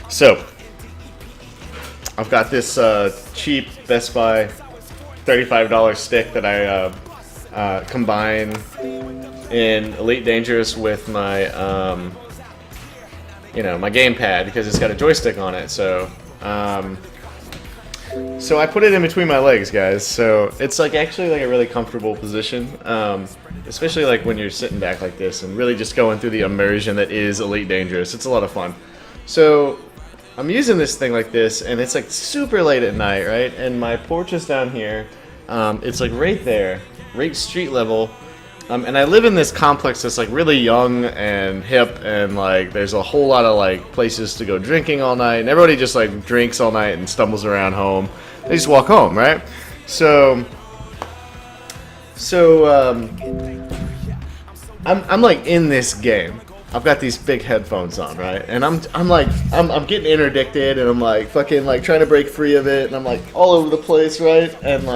So, I've got this cheap Best Buy $35 stick that I combine in Elite Dangerous with my, my gamepad because it's got a joystick on it. So I put it in between my legs, guys. So it's actually a really comfortable position, especially when you're sitting back like this and really just going through the immersion that is Elite Dangerous. It's a lot of fun. So I'm using this thing like this, and it's super late at night, right? And my porch is down here. It's right there, right street level. And I live in this complex that's really young and hip, and there's a whole lot of places to go drinking all night, and everybody just drinks all night and stumbles around home. They just walk home, right? So I'm in this game. I've got these big headphones on, right? And I'm getting interdicted, and I'm fucking trying to break free of it, and I'm all over the place, right? And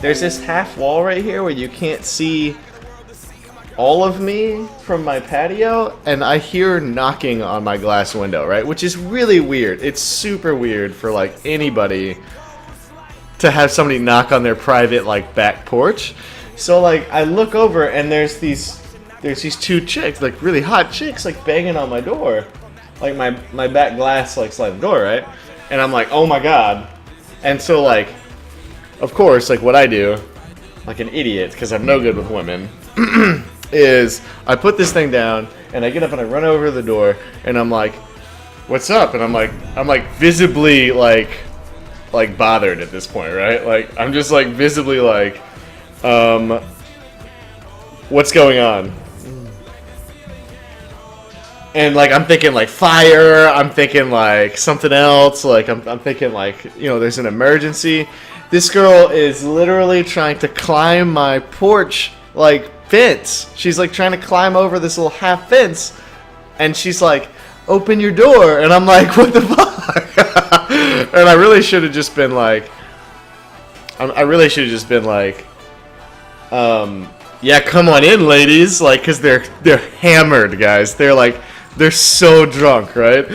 there's this half wall right here where you can't see all of me from my patio, and I hear knocking on my glass window, right? Which is really weird. It's super weird for anybody to have somebody knock on their private back porch. So I look over, and there's these two chicks, really hot chicks, banging on my door, my back glass sliding door, right? And I'm oh my god. And so of course what I do, an idiot, because I'm no good with women, is I put this thing down, and I get up and I run over to the door, and I'm what's up? And I'm visibly bothered at this point, right? I'm just visibly what's going on? And I'm thinking fire, I'm thinking something else, I'm thinking there's an emergency. This girl is literally trying to climb my porch fence. She's trying to climb over this little half fence, and she's open your door, and I'm what the fuck? And I really should have just been yeah, come on in, ladies, because they're hammered, guys. They're so drunk, right?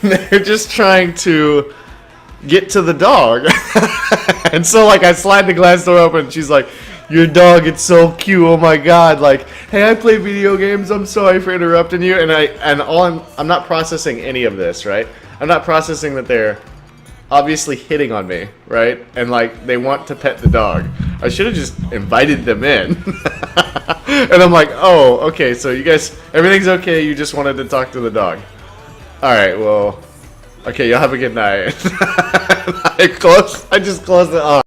They're just trying to get to the dog. And so I slide the glass door open, and she's your dog, it's so cute, oh my god, hey, I play video games, I'm sorry for interrupting you, and I'm not processing any of this, right? I'm not processing that they're obviously hitting on me, right? And they want to pet the dog. I should have just invited them in. And I'm oh, okay, so you guys, everything's okay, you just wanted to talk to the dog. Alright, well, okay, y'all have a good night. I just closed it off.